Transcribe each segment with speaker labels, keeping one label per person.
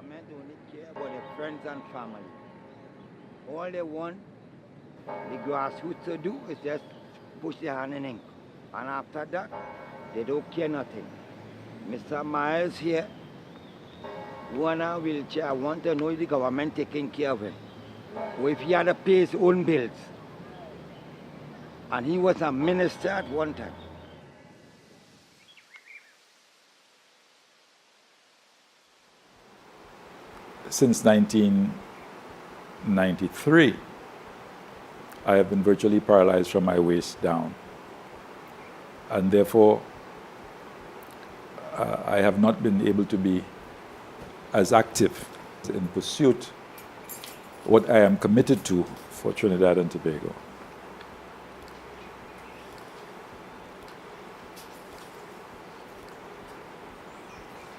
Speaker 1: government only care about their friends and family. All they want the grassroots to do is just push their hand in ink. And after that, they don't care nothing. Mr. Miles here, one a wheelchair, I want to know the government taking care of him. Or if he had to pay his own bills. And he was a minister at one time.
Speaker 2: Since 1993, I have been virtually paralyzed from my waist down. And therefore, I have not been able to be as active in pursuit what I am committed to for Trinidad and Tobago.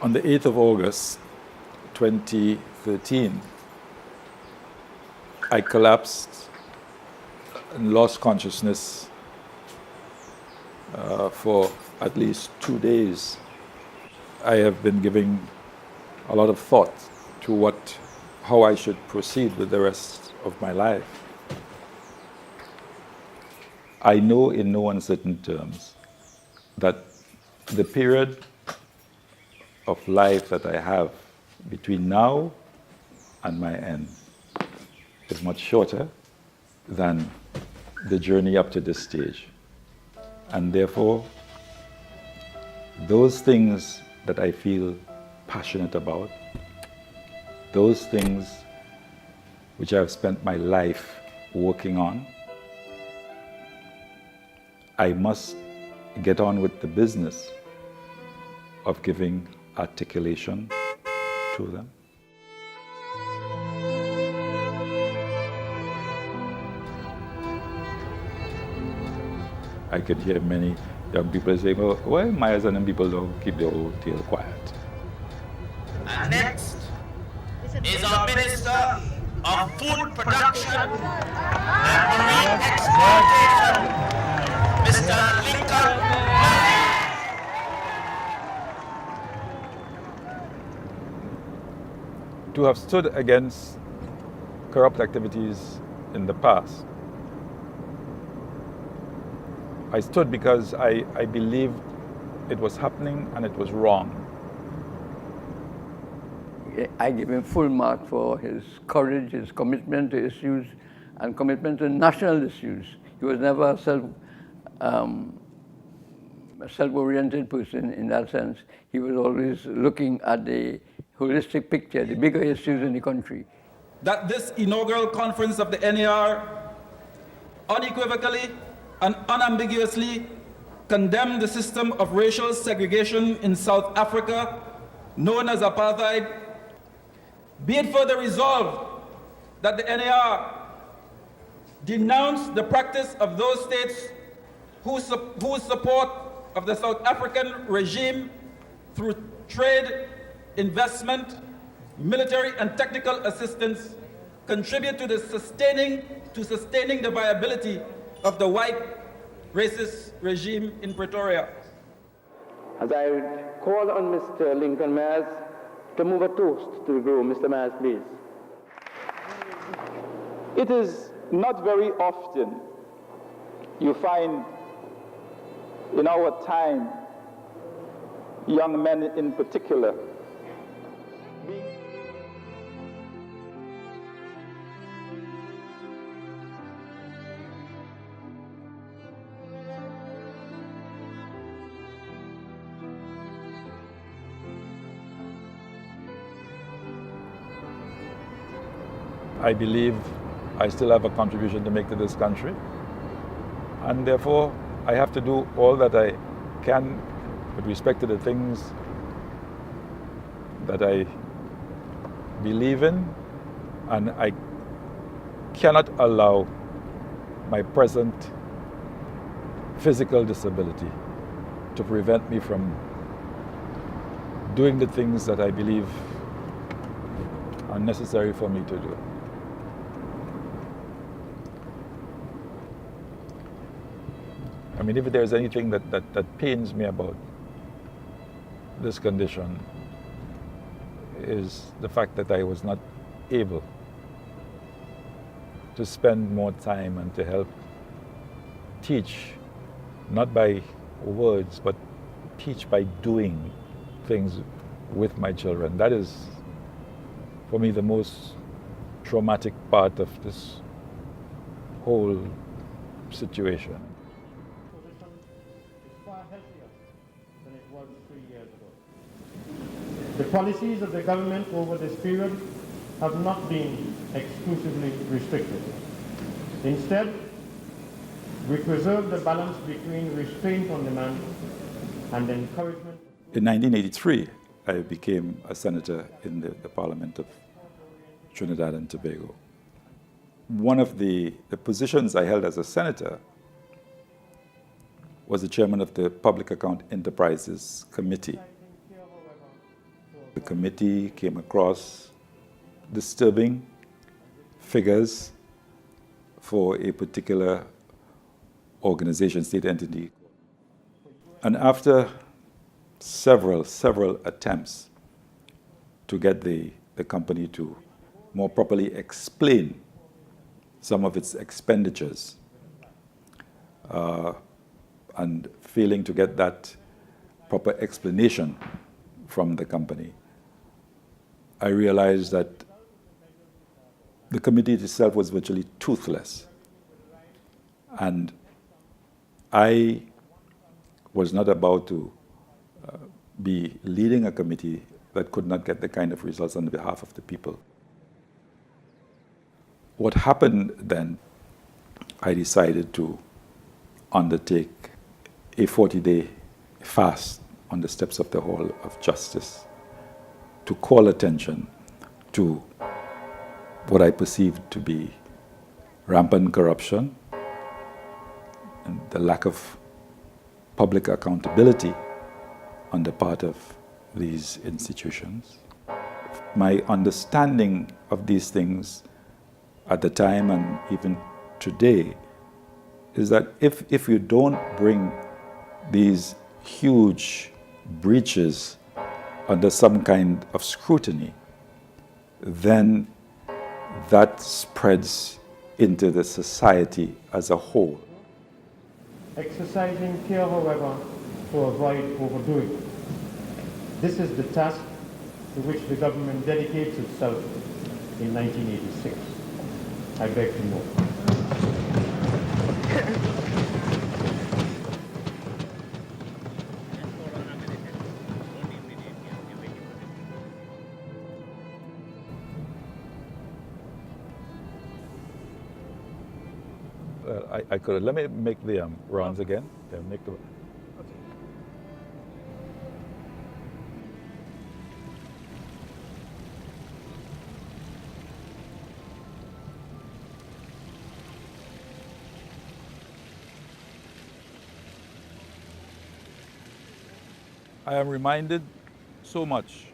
Speaker 2: On the 8th of August, 2013, I collapsed and lost consciousness for at least 2 days. I have been giving a lot of thought to how I should proceed with the rest of my life. I know in no uncertain terms that the period of life that I have between now and my end is much shorter than the journey up to this stage. And therefore, those things that I feel passionate about, those things which I have spent my life working on, I must get on with the business of giving articulation to them. I could hear many young people saying, well, why Myers and them people don't keep their old tail quiet?
Speaker 3: And next is our Minister of Food Production and Marine Exploitation, Mr. Lincoln.
Speaker 2: To have stood against corrupt activities in the past, I stood because I believed it was happening and it was wrong.
Speaker 4: I give him full mark for his courage, his commitment to issues, and commitment to national issues. He was never a self-oriented person in that sense. He was always looking at the holistic picture, the bigger issues in the country.
Speaker 5: That this inaugural conference of the NAR unequivocally and unambiguously condemned the system of racial segregation in South Africa, known as apartheid. Be it further resolved that the NAR denounce the practice of those states whose support of the South African regime through trade, investment, military and technical assistance contribute to sustaining the viability of the white racist regime in Pretoria.
Speaker 6: As I call on Mr. Lincoln Myers to move a toast to the groom. Mr. Myers, please. It is not very often you find in our time young men in particular
Speaker 2: I believe I still have a contribution to make to this country, and therefore I have to do all that I can with respect to the things that I believe in, and I cannot allow my present physical disability to prevent me from doing the things that I believe are necessary for me to do. I mean, if there's anything that pains me about this condition, is the fact that I was not able to spend more time and to help teach, not by words, but teach by doing things with my children. That is, for me, the most traumatic part of this whole situation.
Speaker 7: Position is far healthier than it was 3 years ago. The policies of the government over this period have not been exclusively restrictive. Instead, we preserve the balance between restraint on demand and encouragement.
Speaker 2: In 1983, I became a senator in the Parliament of Trinidad and Tobago. One of the positions I held as a senator was the chairman of the Public Account Enterprises Committee. The committee came across disturbing figures for a particular organization, state entity. And after several attempts to get the company to more properly explain some of its expenditures, and failing to get that proper explanation from the company, I realized that the committee itself was virtually toothless. And I was not about to be leading a committee that could not get the kind of results on behalf of the people. What happened then, I decided to undertake a 40-day fast on the steps of the Hall of Justice to call attention to what I perceived to be rampant corruption and the lack of public accountability on the part of these institutions. My understanding of these things at the time and even today is that if you don't bring these huge breaches under some kind of scrutiny, then that spreads into the society as a whole.
Speaker 7: Exercising care, however, to avoid overdoing. This is the task to which the government dedicates itself in 1986. I beg to move.
Speaker 2: I could. Let me make the rounds again. Yeah, make the. I am reminded so much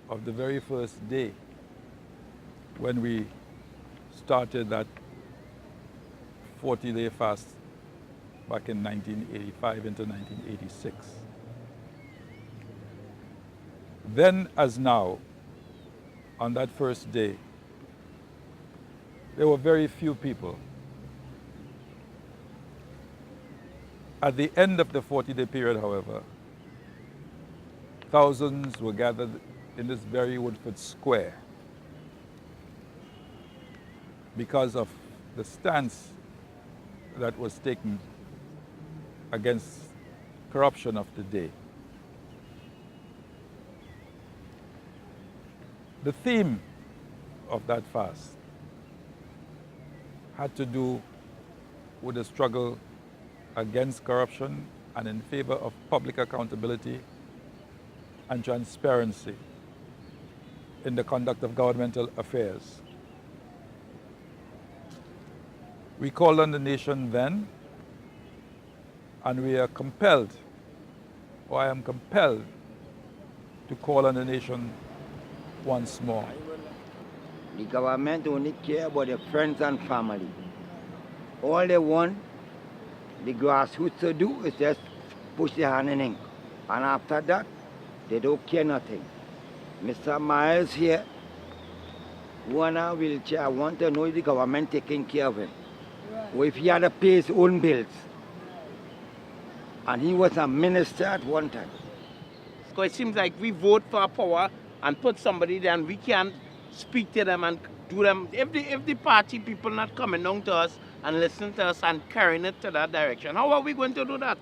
Speaker 2: of the very first day when we started that 40-day fast back in 1985 into 1986. Then as now, on that first day, there were very few people. At the end of the 40-day period, however, thousands were gathered in this very Woodford Square because of the stance that was taken against corruption of the day. The theme of that fast had to do with the struggle against corruption and in favor of public accountability and transparency in the conduct of governmental affairs. We called on the nation then, and we are compelled, or I am compelled, to call on the nation once more.
Speaker 1: The government only care about their friends and family. All they want the grassroots to do is just push their hand in ink. And after that, they don't care nothing. Mr. Miles here, one a wheelchair, I want to know if the government taking care of him. Or if he had to pay his own bills. And he was a minister at one time.
Speaker 8: So it seems like we vote for power and put somebody there and we can't speak to them and do them. If the party people not coming down to us and listening to us and carrying it to that direction, how are we going to do that?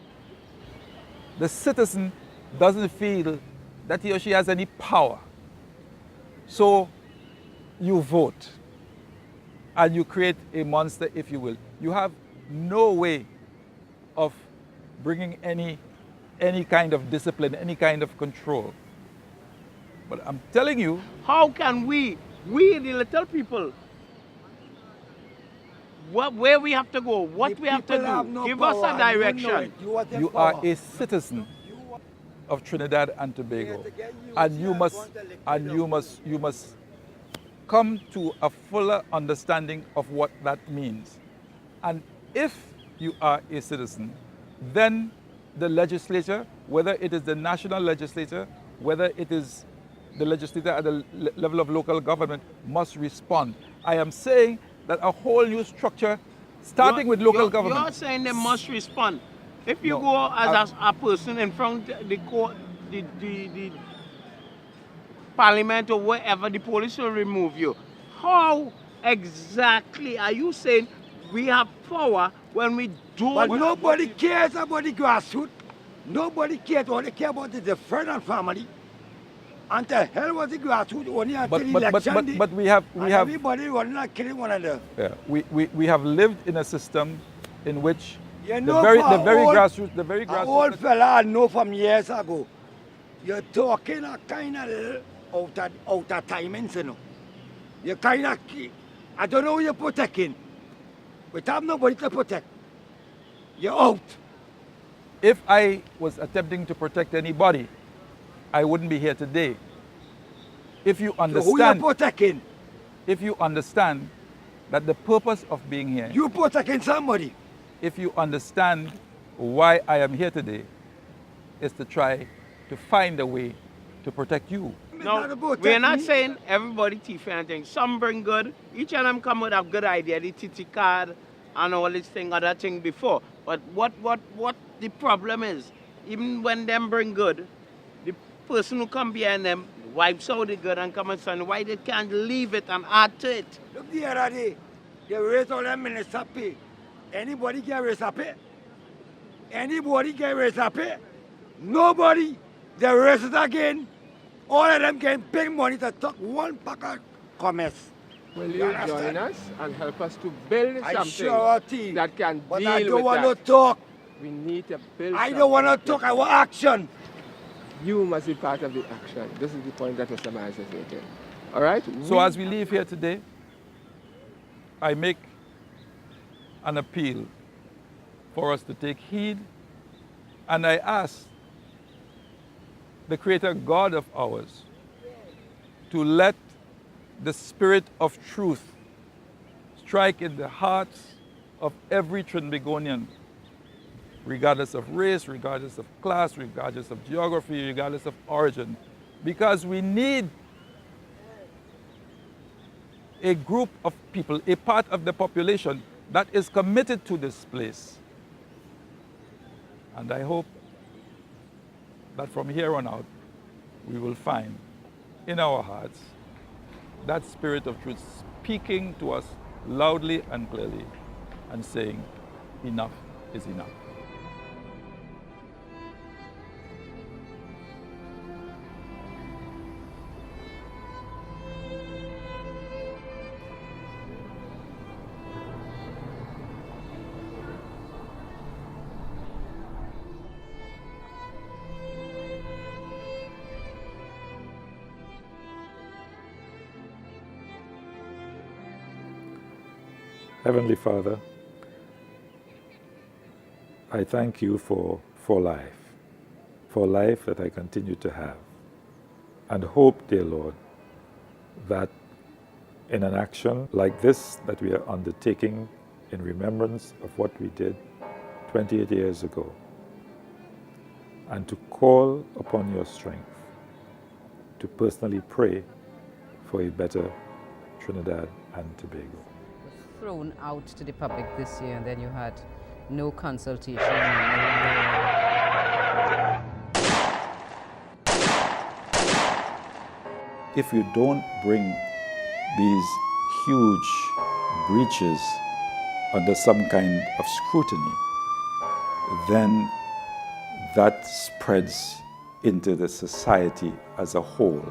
Speaker 2: The citizen doesn't feel that he or she has any power. So you vote and you create a monster, if you will. You have no way of bringing any kind of discipline, any kind of control. But I'm telling you...
Speaker 8: How can we the little people, where we have to go, what we have to do, give us a direction.
Speaker 2: You are a citizen of Trinidad and Tobago, and you must come to a fuller understanding of what that means. And if you are a citizen, then the legislature, whether it is the national legislature, whether it is the legislature at the level of local government, must respond. I am saying that a whole new structure, starting with local government.
Speaker 8: You're saying they must respond. If you go as a person in front of the court, the parliament or wherever, the police will remove you. How exactly are you saying we have power when we don't?
Speaker 1: But nobody cares about the grassroots. Nobody cares. All they care about is the friend and family. And the hell was the grassroots only until election day.
Speaker 2: But we have
Speaker 1: everybody running like killing one another.
Speaker 2: Yeah, we have lived in a system in which
Speaker 1: the
Speaker 2: very grassroots.
Speaker 1: An old fella I know from years ago. You're talking a kind of out of timing, you know. You kind of, I don't know who you're protecting. We have nobody to protect. You're out.
Speaker 2: If I was attempting to protect anybody, I wouldn't be here today. If you understand,
Speaker 1: so who you're protecting?
Speaker 2: If you understand that the purpose of being here,
Speaker 1: you're protecting somebody.
Speaker 2: If you understand why I am here today, is to try to find a way to protect you.
Speaker 8: No, we're not saying everybody teeth anything. Some bring good. Each of them come with a good idea, the TT card and all this thing, other thing before. But what the problem is, even when them bring good, the person who come behind them wipes out the good and come and say, why they can't leave it and add to it?
Speaker 1: Look the other day, they raise all them minister pay. Anybody get raise a pay? Anybody get raise a pay? Nobody. They raise it again. All of them getting big money to talk one pack of commerce.
Speaker 6: Will you join us and help us to build something that can
Speaker 1: but
Speaker 6: deal
Speaker 1: I don't
Speaker 6: with
Speaker 1: want
Speaker 6: that?
Speaker 1: to talk.
Speaker 6: We need to build
Speaker 1: I don't want to talk, I want action.
Speaker 6: You must be part of the action. This is the point that Mr. Miles is making. All right?
Speaker 2: So as we leave here today, I make an appeal for us to take heed, and I ask the Creator God of ours to let the spirit of truth strike in the hearts of every Trinbagonian, regardless of race, regardless of class, regardless of geography, regardless of origin, because we need a group of people, a part of the population that is committed to this place. And I hope that from here on out, we will find in our hearts that spirit of truth speaking to us loudly and clearly and saying, enough is enough. Heavenly Father, I thank you for life that I continue to have, and hope, dear Lord, that in an action like this that we are undertaking in remembrance of what we did 28 years ago, and to call upon your strength, to personally pray for a better Trinidad and Tobago.
Speaker 9: Thrown out to the public this year, and then you had no consultation.
Speaker 2: If you don't bring these huge breaches under some kind of scrutiny, then that spreads into the society as a whole.